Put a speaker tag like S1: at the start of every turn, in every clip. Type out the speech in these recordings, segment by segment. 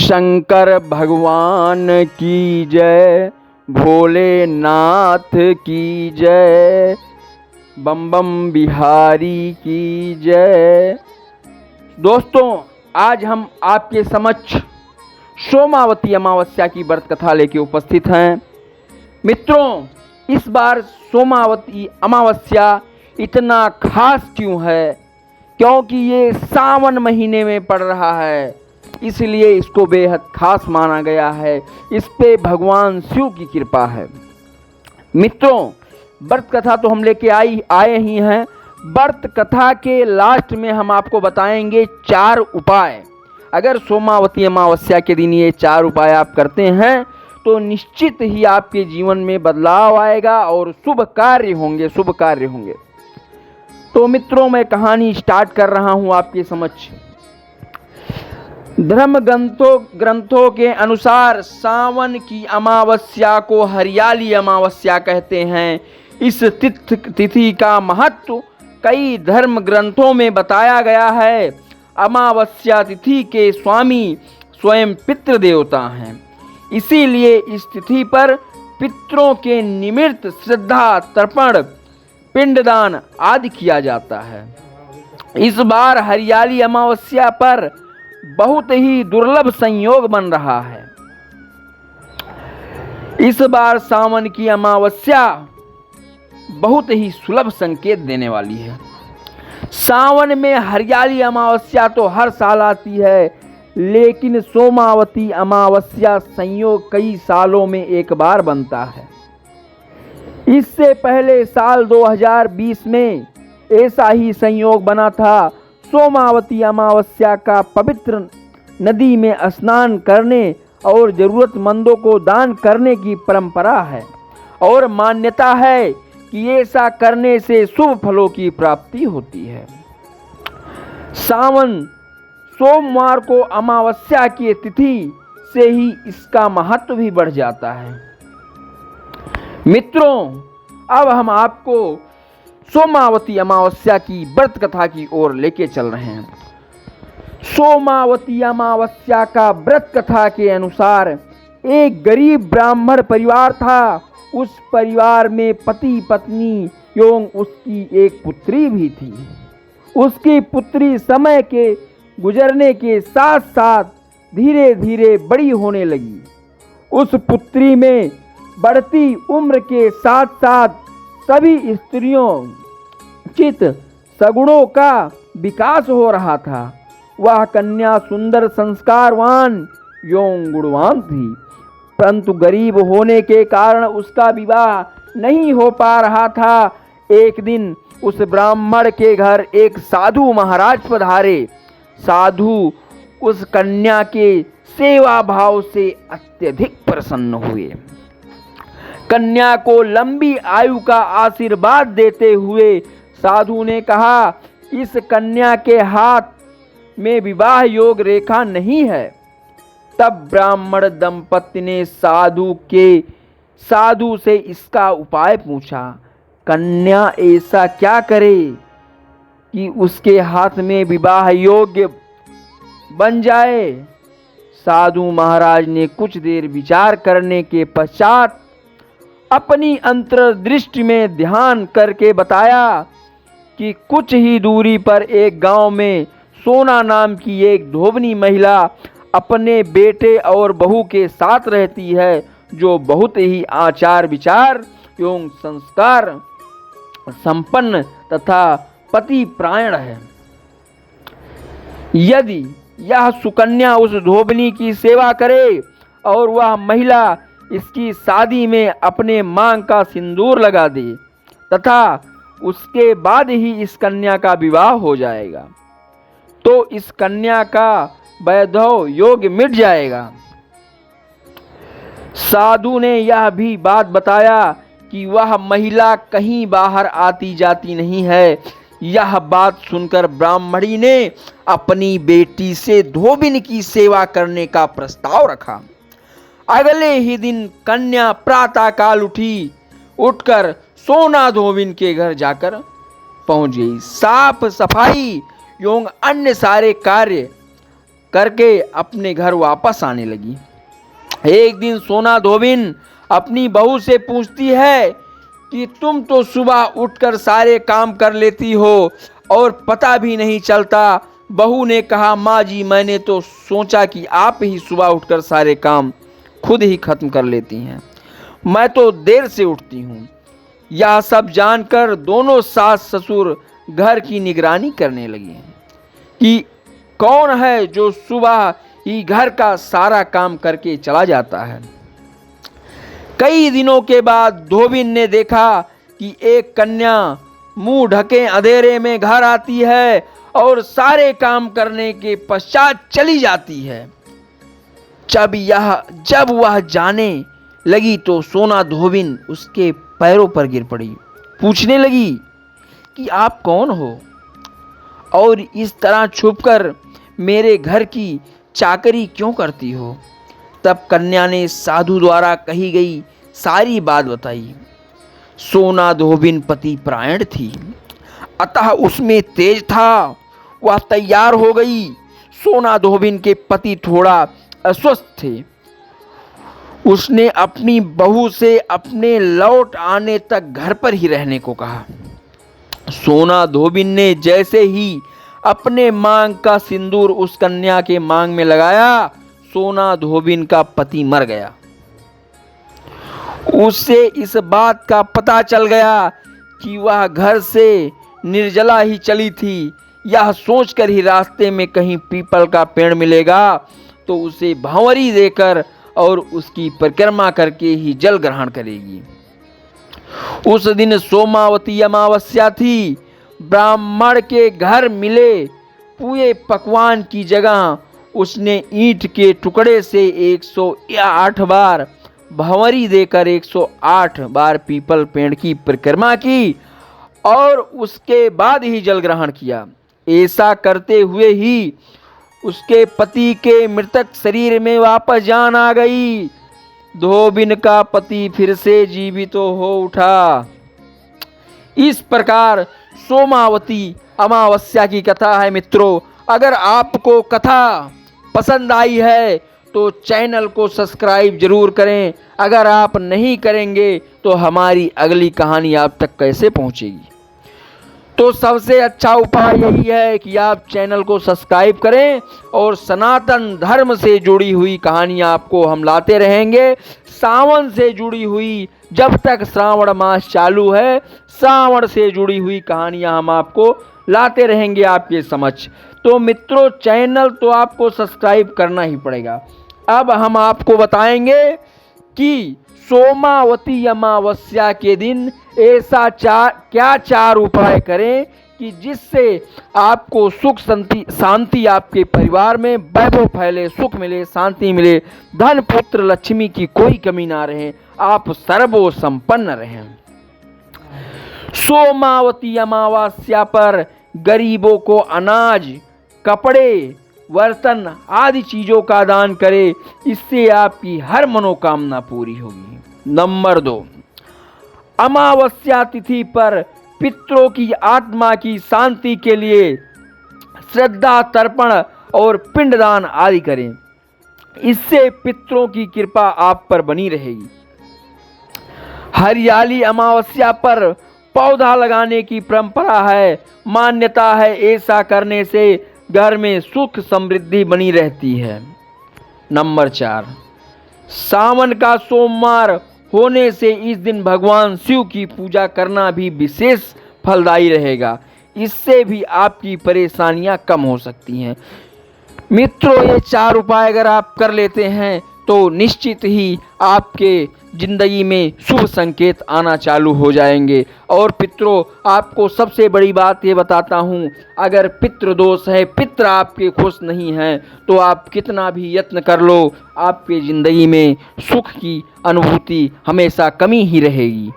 S1: शंकर भगवान की जय, भोलेनाथ की जय, बम बम बिहारी की जय। दोस्तों, आज हम आपके समक्ष सोमावती अमावस्या की व्रत कथा लेके उपस्थित हैं। मित्रों, इस बार सोमावती अमावस्या इतना खास क्यों है? क्योंकि ये सावन महीने में पड़ रहा है, इसलिए इसको बेहद खास माना गया है। इस पे भगवान शिव की कृपा है। मित्रों, व्रत कथा तो हम लेके आए ही हैं। व्रत कथा के लास्ट में हम आपको बताएंगे 4 उपाय। अगर सोमावती अमावस्या के दिन ये 4 उपाय आप करते हैं तो निश्चित ही आपके जीवन में बदलाव आएगा और शुभ कार्य होंगे। तो मित्रों, मैं कहानी स्टार्ट कर रहा हूं आपके समक्ष। धर्म ग्रंथों के अनुसार सावन की अमावस्या को हरियाली अमावस्या कहते हैं। इस तिथि का महत्व कई धर्म ग्रंथों में बताया गया है। अमावस्या तिथि के स्वामी स्वयं पितृ देवता हैं, इसीलिए इस तिथि पर पितरों के निमित्त श्रद्धा, तर्पण, पिंडदान आदि किया जाता है। इस बार हरियाली अमावस्या पर बहुत ही दुर्लभ संयोग बन रहा है। इस बार सावन की अमावस्या बहुत ही सुलभ संकेत देने वाली है। सावन में हरियाली अमावस्या तो हर साल आती है, लेकिन सोमावती अमावस्या संयोग कई सालों में एक बार बनता है। इससे पहले साल 2020 में ऐसा ही संयोग बना था। सोमावती अमावस्या का पवित्र नदी में स्नान करने और जरूरतमंदों को दान करने की परंपरा है और मान्यता है कि ऐसा करने से शुभ फलों की प्राप्ति होती है। सावन सोमवार को अमावस्या की तिथि से ही इसका महत्व भी बढ़ जाता है। मित्रों, अब हम आपको सोमावती अमावस्या की व्रत कथा की ओर लेके चल रहे हैं। सोमावती अमावस्या का व्रत कथा के अनुसार एक गरीब ब्राह्मण परिवार था। उस परिवार में पति, पत्नी एवं उसकी एक पुत्री भी थी। उसकी पुत्री समय के गुजरने के साथ साथ धीरे धीरे बड़ी होने लगी। उस पुत्री में बढ़ती उम्र के साथ साथ सभी स्त्रियों चित सगुणों का विकास हो रहा था। वह कन्या सुंदर, संस्कारवान एवं गुणवान थी, परंतु गरीब होने के कारण उसका विवाह नहीं हो पा रहा था। एक दिन उस ब्राह्मण के घर एक साधु महाराज पधारे। साधु उस कन्या के सेवा भाव से अत्यधिक प्रसन्न हुए। कन्या को लंबी आयु का आशीर्वाद देते हुए साधु ने कहा, इस कन्या के हाथ में विवाह योग रेखा नहीं है। तब ब्राह्मण दंपति ने साधु से इसका उपाय पूछा। कन्या ऐसा क्या करे कि उसके हाथ में विवाह योग्य बन जाए? साधु महाराज ने कुछ देर विचार करने के पश्चात अपनी अंतर्दृष्टि में ध्यान करके बताया कि कुछ ही दूरी पर एक गांव में सोना नाम की एक धोबनी महिला अपने बेटे और बहू के साथ रहती है, जो बहुत ही आचार विचार एवं संस्कार संपन्न तथा पति प्रायण है। यदि यह सुकन्या उस धोबनी की सेवा करे और वह महिला इसकी शादी में अपने मांग का सिंदूर लगा दे तथा उसके बाद ही इस कन्या का विवाह हो जाएगा, तो इस कन्या का वैधव योग मिट जाएगा। साधु ने यह भी बात बताया कि वह महिला कहीं बाहर आती जाती नहीं है। यह बात सुनकर ब्राह्मणी ने अपनी बेटी से धोबिन की सेवा करने का प्रस्ताव रखा। अगले ही दिन कन्या प्रातः काल उठकर सोना धोबिन के घर जाकर पहुंच गई। साफ सफाई एवं अन्य सारे कार्य करके अपने घर वापस आने लगी। एक दिन सोना धोबिन अपनी बहू से पूछती है कि तुम तो सुबह उठकर सारे काम कर लेती हो और पता भी नहीं चलता। बहू ने कहा, माँ जी, मैंने तो सोचा कि आप ही सुबह उठकर सारे काम खुद ही खत्म कर लेती हैं, मैं तो देर से उठती हूँ। यह सब जानकर दोनों सास ससुर घर की निगरानी करने लगे कि कौन है जो सुबह ही घर का सारा काम करके चला जाता है। कई दिनों के बाद धोबिन ने देखा कि एक कन्या मुंह ढके अंधेरे में घर आती है और सारे काम करने के पश्चात चली जाती है। जब वह जाने लगी तो सोना धोबिन उसके पैरों पर गिर पड़ी। पूछने लगी कि आप कौन हो और इस तरह छुपकर मेरे घर की चाकरी क्यों करती हो। तब कन्या ने साधु द्वारा कही गई सारी बात बताई। सोना धोबिन पति परायण थी, अतः उसमें तेज था। वह तैयार हो गई। सोना धोबिन के पति थोड़ा अस्वस्थ थे। उसने अपनी बहू से अपने लौट आने तक घर पर ही रहने को कहा। सोना धोबिन ने जैसे ही अपने मांग का सिंदूर उस कन्या के मांग में लगाया, सोना धोबिन का पति मर गया। उससे इस बात का पता चल गया कि वह घर से निर्जला ही चली थी। यह सोचकर ही रास्ते में कहीं पीपल का पेड़ मिलेगा तो उसे भंवरी देकर और उसकी परिक्रमा करके ही जल ग्रहण करेगी। उस दिन सोमावती अमावस्या थी। ब्राह्मण के घर मिले पूरे पकवान की जगह उसने ईंट के टुकड़े से 108 बार भंवरी देकर 108 बार पीपल पेड़ की परिक्रमा की और उसके बाद ही जल ग्रहण किया। ऐसा करते हुए ही उसके पति के मृतक शरीर में वापस जान आ गई। धोबिन का पति फिर से जीवित हो उठा। इस प्रकार सोमावती अमावस्या की कथा है। मित्रों, अगर आपको कथा पसंद आई है तो चैनल को सब्सक्राइब जरूर करें। अगर आप नहीं करेंगे तो हमारी अगली कहानी आप तक कैसे पहुंचेगी। तो सबसे अच्छा उपाय यही है कि आप चैनल को सब्सक्राइब करें और सनातन धर्म से जुड़ी हुई कहानियाँ आपको हम लाते रहेंगे। सावन से जुड़ी हुई, जब तक श्रावण मास चालू है, सावन से जुड़ी हुई कहानियाँ हम आपको लाते रहेंगे आपके समक्ष। तो मित्रों, चैनल तो आपको सब्सक्राइब करना ही पड़ेगा। अब हम आपको बताएंगे कि सोमावती अमावस्या के दिन ऐसा चार उपाय करें कि जिससे आपको सुख शांति आपके परिवार में वैभव फैले, सुख मिले, शांति मिले, धन पुत्र लक्ष्मी की कोई कमी ना रहे, आप सर्वो संपन्न रहें। सोमावती अमावस्या पर गरीबों को अनाज, कपड़े, बर्तन आदि चीजों का दान करें। इससे आपकी हर मनोकामना पूरी होगी। नंबर 2, अमावस्या तिथि पर पितरों की आत्मा की शांति के लिए श्रद्धा तर्पण और पिंडदान आदि करें। इससे पितरों की कृपा आप पर बनी रहेगी। हरियाली अमावस्या पर पौधा लगाने की परंपरा है। मान्यता है ऐसा करने से घर में सुख समृद्धि बनी रहती है। नंबर 4, सावन का सोमवार होने से इस दिन भगवान शिव की पूजा करना भी विशेष फलदायी रहेगा। इससे भी आपकी परेशानियां कम हो सकती हैं। मित्रों, ये 4 उपाय अगर आप कर लेते हैं तो निश्चित ही आपके जिंदगी में शुभ संकेत आना चालू हो जाएंगे। और पितरों, आपको सबसे बड़ी बात ये बताता हूँ, अगर पितृ दोष है, पितृ आपके खुश नहीं हैं, तो आप कितना भी यत्न कर लो, आपके ज़िंदगी में सुख की अनुभूति हमेशा कमी ही रहेगी।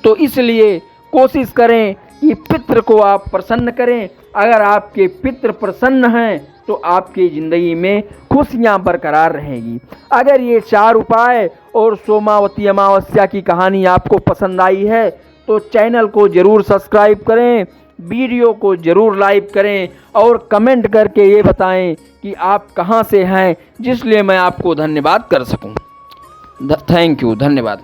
S1: तो इसलिए कोशिश करें कि पितृ को आप प्रसन्न करें। अगर आपके पितृ प्रसन्न हैं तो आपकी ज़िंदगी में खुशियाँ बरकरार रहेगी। अगर ये 4 उपाय और सोमावती अमावस्या की कहानी आपको पसंद आई है तो चैनल को ज़रूर सब्सक्राइब करें वीडियो को ज़रूर लाइक करें और कमेंट करके ये बताएं कि आप कहां से हैं, जिसलिए मैं आपको धन्यवाद कर सकूं। थैंक यू, धन्यवाद।